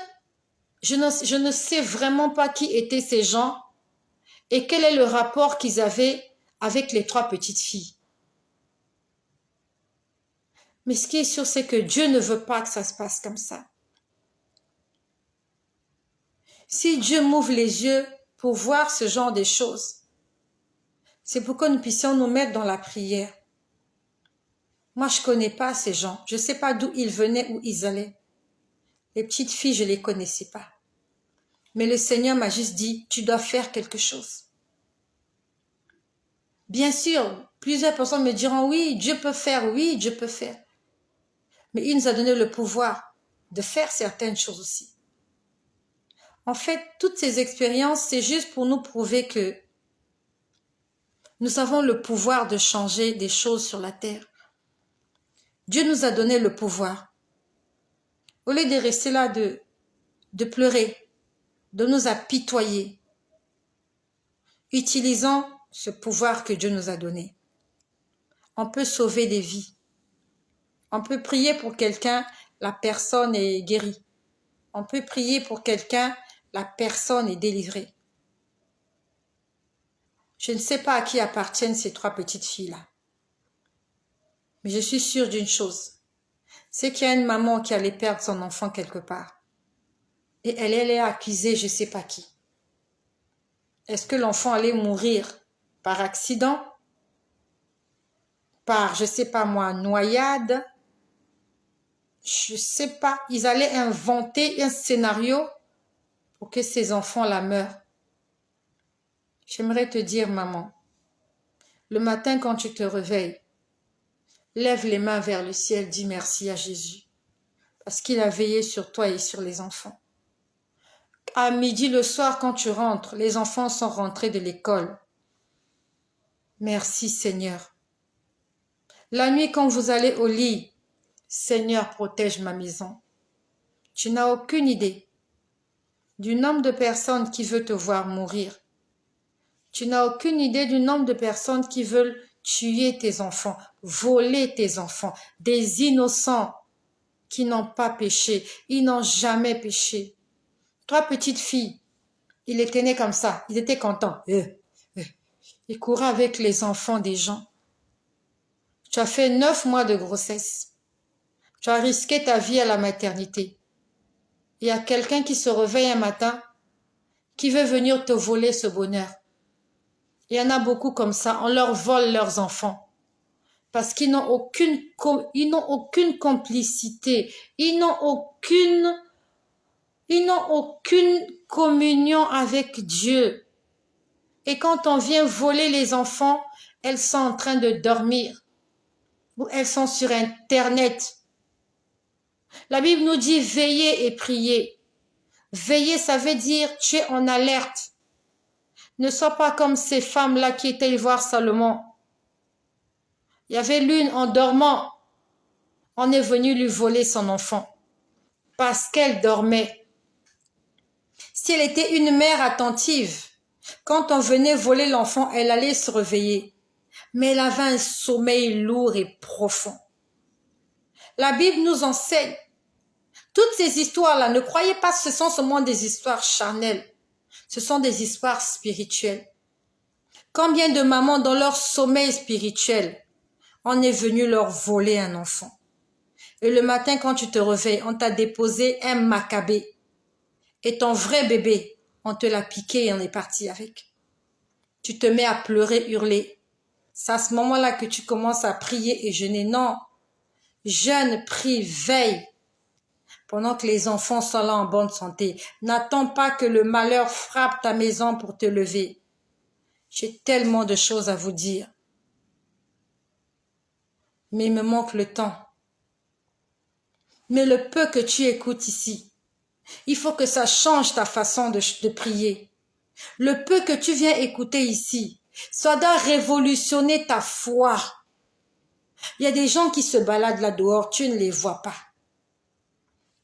je ne sais vraiment pas qui étaient ces gens et quel est le rapport qu'ils avaient avec les 3 petites filles. Mais ce qui est sûr, c'est que Dieu ne veut pas que ça se passe comme ça. Si Dieu m'ouvre les yeux pour voir ce genre de choses, c'est pour que nous puissions nous mettre dans la prière. Moi, je ne connais pas ces gens. Je ne sais pas d'où ils venaient, où ils allaient. Les petites filles, je ne les connaissais pas. Mais le Seigneur m'a juste dit, tu dois faire quelque chose. Bien sûr, plusieurs personnes me diront, oui, Dieu peut faire, oui, Dieu peut faire. Mais il nous a donné le pouvoir de faire certaines choses aussi. En fait, toutes ces expériences, c'est juste pour nous prouver que nous avons le pouvoir de changer des choses sur la terre. Dieu nous a donné le pouvoir. Au lieu de rester là, de pleurer, de nous apitoyer. Utilisons ce pouvoir que Dieu nous a donné. On peut sauver des vies. On peut prier pour quelqu'un, la personne est guérie. On peut prier pour quelqu'un, la personne est délivrée. Je ne sais pas à qui appartiennent ces 3 petites filles-là. Mais je suis sûre d'une chose. C'est qu'il y a une maman qui allait perdre son enfant quelque part. Et elle est accusée, je ne sais pas qui. Est-ce que l'enfant allait mourir par accident? Par, je ne sais pas moi, noyade? Je ne sais pas. Ils allaient inventer un scénario pour que ces enfants-là meurent. J'aimerais te dire, maman, le matin quand tu te réveilles, lève les mains vers le ciel, dis merci à Jésus, parce qu'il a veillé sur toi et sur les enfants. À midi, le soir, quand tu rentres, les enfants sont rentrés de l'école. Merci Seigneur. La nuit, quand vous allez au lit, Seigneur, protège ma maison. Tu n'as aucune idée du nombre de personnes qui veulent te voir mourir. Tu n'as aucune idée du nombre de personnes qui veulent tuer tes enfants, voler tes enfants, des innocents qui n'ont pas péché, ils n'ont jamais péché. 3 petites filles, ils étaient nés comme ça, ils étaient contents. Ils couraient avec les enfants des gens. Tu as fait 9 mois de grossesse. Tu as risqué ta vie à la maternité. Il y a quelqu'un qui se réveille un matin, qui veut venir te voler ce bonheur. Il y en a beaucoup comme ça, on leur vole leurs enfants. Parce qu'ils n'ont aucune complicité, ils n'ont aucune communion avec Dieu. Et quand on vient voler les enfants, elles sont en train de dormir. Ou elles sont sur Internet. La Bible nous dit veillez et priez. Veiller, ça veut dire tu es en alerte. Ne sois pas comme ces femmes-là qui étaient voir Salomon. Il y avait l'une en dormant. On est venu lui voler son enfant. Parce qu'elle dormait. Si elle était une mère attentive, quand on venait voler l'enfant, elle allait se réveiller. Mais elle avait un sommeil lourd et profond. La Bible nous enseigne. Toutes ces histoires-là, ne croyez pas que ce sont seulement des histoires charnelles. Ce sont des histoires spirituelles. Combien de mamans dans leur sommeil spirituel, on est venu leur voler un enfant. Et le matin quand tu te réveilles, on t'a déposé un macabé. Et ton vrai bébé, on te l'a piqué et on est parti avec. Tu te mets à pleurer, hurler. C'est à ce moment-là que tu commences à prier et jeûner. Non, jeûne, prie, veille. Pendant que les enfants sont là en bonne santé. N'attends pas que le malheur frappe ta maison pour te lever. J'ai tellement de choses à vous dire. Mais il me manque le temps. Mais le peu que tu écoutes ici, il faut que ça change ta façon de prier. Le peu que tu viens écouter ici, ça doit révolutionner ta foi. Il y a des gens qui se baladent là dehors, tu ne les vois pas.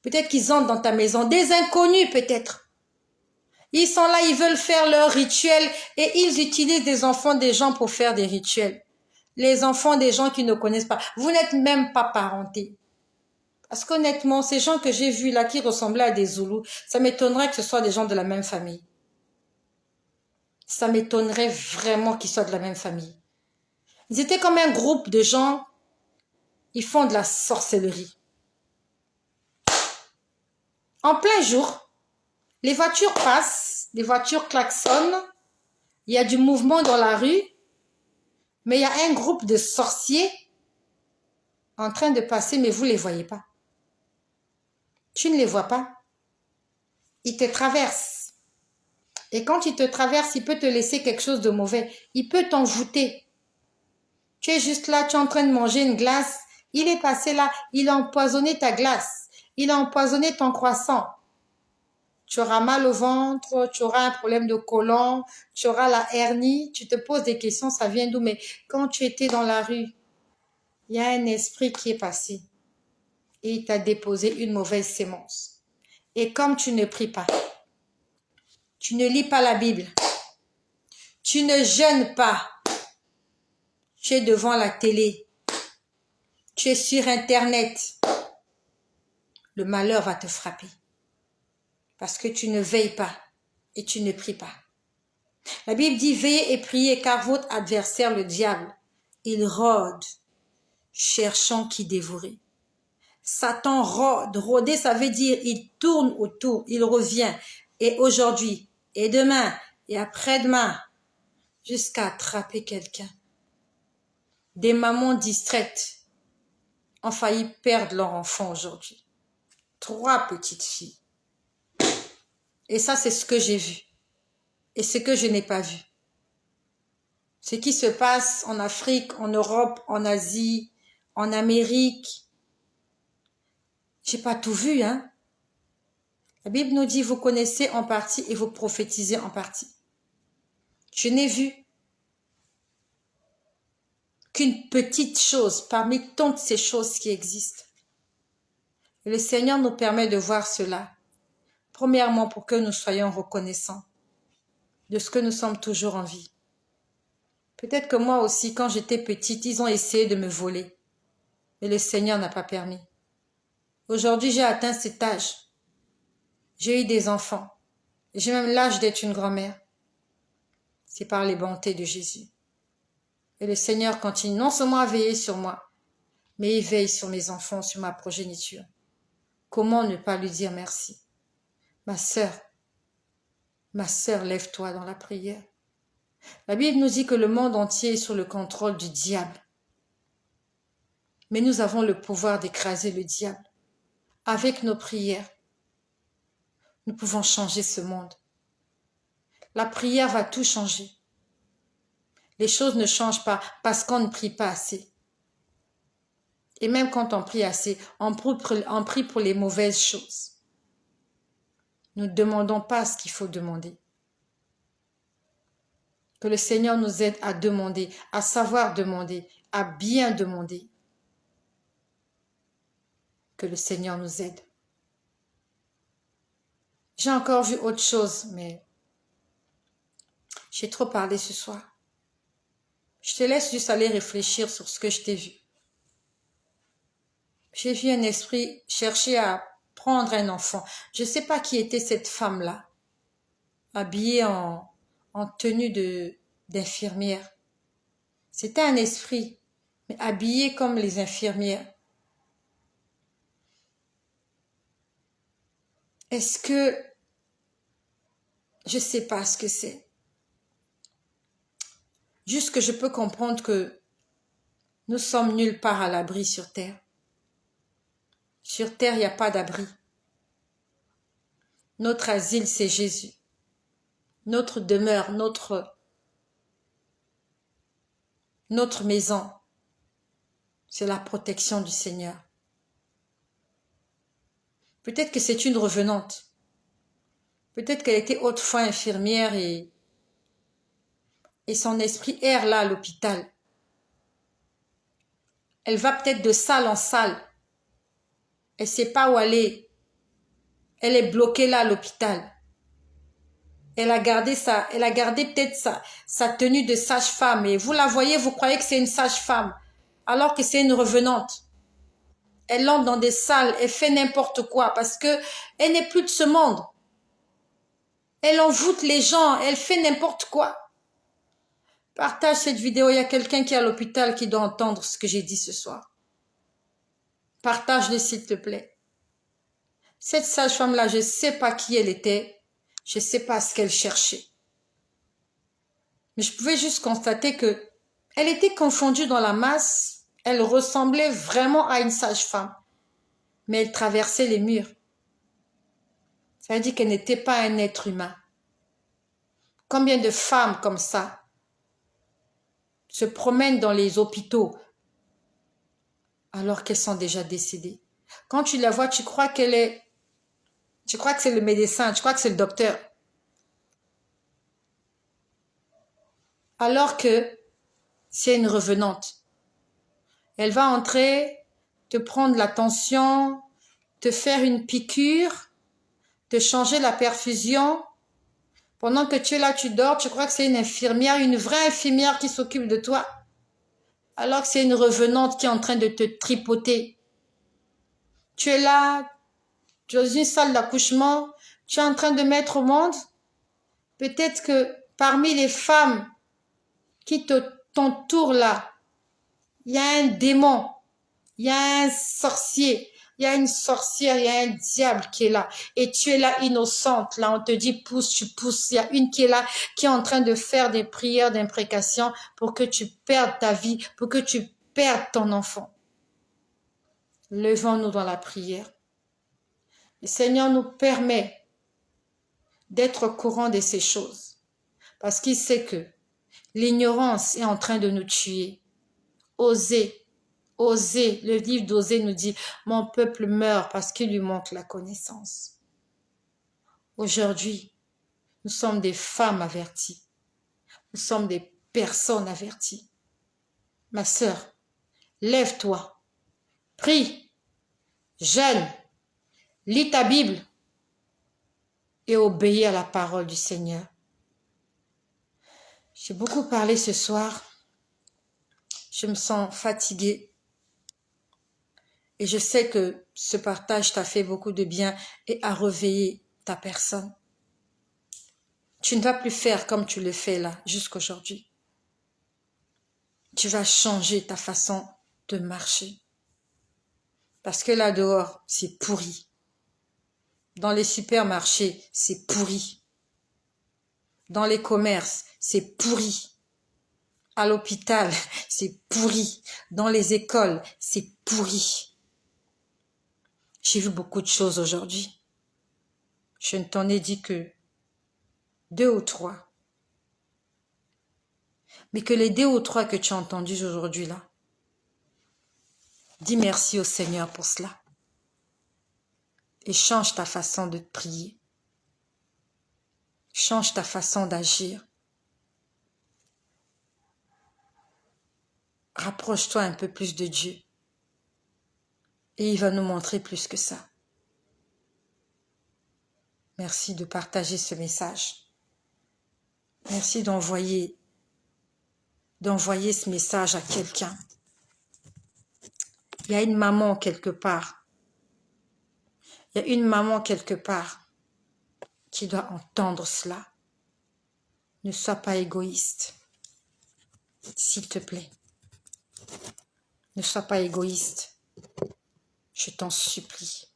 Peut-être qu'ils entrent dans ta maison, des inconnus peut-être. Ils sont là, ils veulent faire leur rituel et ils utilisent des enfants des gens pour faire des rituels. Les enfants des gens qui ne connaissent pas. Vous n'êtes même pas parentés. Parce qu'honnêtement, ces gens que j'ai vus là qui ressemblaient à des Zoulous, ça m'étonnerait que ce soit des gens de la même famille. Ça m'étonnerait vraiment qu'ils soient de la même famille. Ils étaient comme un groupe de gens, ils font de la sorcellerie. En plein jour, les voitures passent, les voitures klaxonnent, il y a du mouvement dans la rue, mais il y a un groupe de sorciers en train de passer, mais vous ne les voyez pas. Tu ne les vois pas. Ils te traversent. Et quand il te traverse, il peut te laisser quelque chose de mauvais. Il peut t'envoûter. Tu es juste là, tu es en train de manger une glace. Il est passé là, il a empoisonné ta glace. Il a empoisonné ton croissant. Tu auras mal au ventre, tu auras un problème de côlon, tu auras la hernie. Tu te poses des questions, ça vient d'où? Mais quand tu étais dans la rue, il y a un esprit qui est passé. Et il t'a déposé une mauvaise sémence. Et comme tu ne pries pas, Tu ne lis pas la Bible. Tu ne jeûnes pas. Tu es devant la télé. Tu es sur Internet. Le malheur va te frapper. Parce que tu ne veilles pas et tu ne pries pas. La Bible dit, veillez et priez car votre adversaire, le diable, il rôde, cherchant qui dévorer. Satan rôde. Rôder, ça veut dire il tourne autour, il revient. Et aujourd'hui, et demain, et après-demain, jusqu'à attraper quelqu'un. Des mamans distraites ont failli perdre leur enfant aujourd'hui. 3 petites filles. Et ça, c'est ce que j'ai vu. Et ce que je n'ai pas vu. Ce qui se passe en Afrique, en Europe, en Asie, en Amérique. J'ai pas tout vu, hein. La Bible nous dit, vous connaissez en partie et vous prophétisez en partie. Je n'ai vu qu'une petite chose parmi toutes ces choses qui existent. Et le Seigneur nous permet de voir cela. Premièrement, pour que nous soyons reconnaissants de ce que nous sommes toujours en vie. Peut-être que moi aussi, quand j'étais petite, ils ont essayé de me voler. Mais le Seigneur n'a pas permis. Aujourd'hui, j'ai atteint cet âge. J'ai eu des enfants. J'ai même l'âge d'être une grand-mère. C'est par les bontés de Jésus. Et le Seigneur continue non seulement à veiller sur moi, mais il veille sur mes enfants, sur ma progéniture. Comment ne pas lui dire merci? Ma sœur, lève-toi dans la prière. La Bible nous dit que le monde entier est sous le contrôle du diable. Mais nous avons le pouvoir d'écraser le diable. Avec nos prières, nous pouvons changer ce monde. La prière va tout changer. Les choses ne changent pas parce qu'on ne prie pas assez. Et même quand on prie assez, on prie pour les mauvaises choses. Nous ne demandons pas ce qu'il faut demander. Que le Seigneur nous aide à demander, à savoir demander, à bien demander. Que le Seigneur nous aide. J'ai encore vu autre chose, mais j'ai trop parlé ce soir. Je te laisse juste aller réfléchir sur ce que je t'ai vu. J'ai vu un esprit chercher à prendre un enfant. Je ne sais pas qui était cette femme-là, habillée en tenue d'infirmière. C'était un esprit, mais habillé comme les infirmières. Est-ce que... Je ne sais pas ce que c'est. Juste que je peux comprendre que nous sommes nulle part à l'abri sur terre. Sur terre, il n'y a pas d'abri. Notre asile, c'est Jésus. Notre demeure, notre maison, c'est la protection du Seigneur. Peut-être que c'est une revenante. Peut-être qu'elle était autrefois infirmière et son esprit erre là à l'hôpital. Elle va peut-être de salle en salle. Elle ne sait pas où aller. Elle est bloquée là à l'hôpital. Elle a gardé peut-être sa tenue de sage-femme. Et vous la voyez, vous croyez que c'est une sage-femme. Alors que c'est une revenante. Elle entre dans des salles, elle fait n'importe quoi. Parce que elle n'est plus de ce monde. Elle envoûte les gens, elle fait n'importe quoi. Partage cette vidéo, il y a quelqu'un qui est à l'hôpital qui doit entendre ce que j'ai dit ce soir. Partage-le s'il te plaît. Cette sage-femme-là, je ne sais pas qui elle était, je ne sais pas ce qu'elle cherchait. Mais je pouvais juste constater que elle était confondue dans la masse, elle ressemblait vraiment à une sage-femme, mais elle traversait les murs. Ça veut dire qu'elle n'était pas un être humain. Combien de femmes comme ça se promènent dans les hôpitaux alors qu'elles sont déjà décédées. Quand tu la vois, tu crois que c'est le médecin, tu crois que c'est le docteur. Alors que c'est une revenante. Elle va entrer, te prendre la tension, te faire une piqûre, te changer la perfusion, Pendant que tu es là, tu dors, tu crois que c'est une infirmière, une vraie infirmière qui s'occupe de toi, alors que c'est une revenante qui est en train de te tripoter. Tu es là, dans une salle d'accouchement, tu es en train de mettre au monde. Peut-être que parmi les femmes qui t'entourent là, il y a un démon, il y a un sorcier, il y a une sorcière, il y a un diable qui est là. Et tu es là innocente, là on te dit pousse, tu pousses. Il y a une qui est là, qui est en train de faire des prières d'imprécation pour que tu perdes ta vie, pour que tu perdes ton enfant. Levons-nous dans la prière. Le Seigneur nous permet d'être au courant de ces choses. Parce qu'il sait que l'ignorance est en train de nous tuer. Osez. Osez, le livre d'Osée nous dit, mon peuple meurt parce qu'il lui manque la connaissance. Aujourd'hui, nous sommes des femmes averties. Nous sommes des personnes averties. Ma sœur, lève-toi, prie, jeûne, lis ta Bible et obéis à la parole du Seigneur. J'ai beaucoup parlé ce soir. Je me sens fatiguée. Et je sais que ce partage t'a fait beaucoup de bien et a réveillé ta personne. Tu ne vas plus faire comme tu le fais là, jusqu'aujourd'hui. Tu vas changer ta façon de marcher. Parce que là dehors, c'est pourri. Dans les supermarchés, c'est pourri. Dans les commerces, c'est pourri. À l'hôpital, c'est pourri. Dans les écoles, c'est pourri. J'ai vu beaucoup de choses aujourd'hui. Je ne t'en ai dit que 2 ou 3. Mais que les 2 ou 3 que tu as entendus aujourd'hui là, dis merci au Seigneur pour cela. Et change ta façon de prier. Change ta façon d'agir. Rapproche-toi un peu plus de Dieu. Et il va nous montrer plus que ça. Merci de partager ce message. Merci d'envoyer ce message à quelqu'un. Il y a une maman quelque part. Il y a une maman quelque part qui doit entendre cela. Ne sois pas égoïste. S'il te plaît. Ne sois pas égoïste. Je t'en supplie.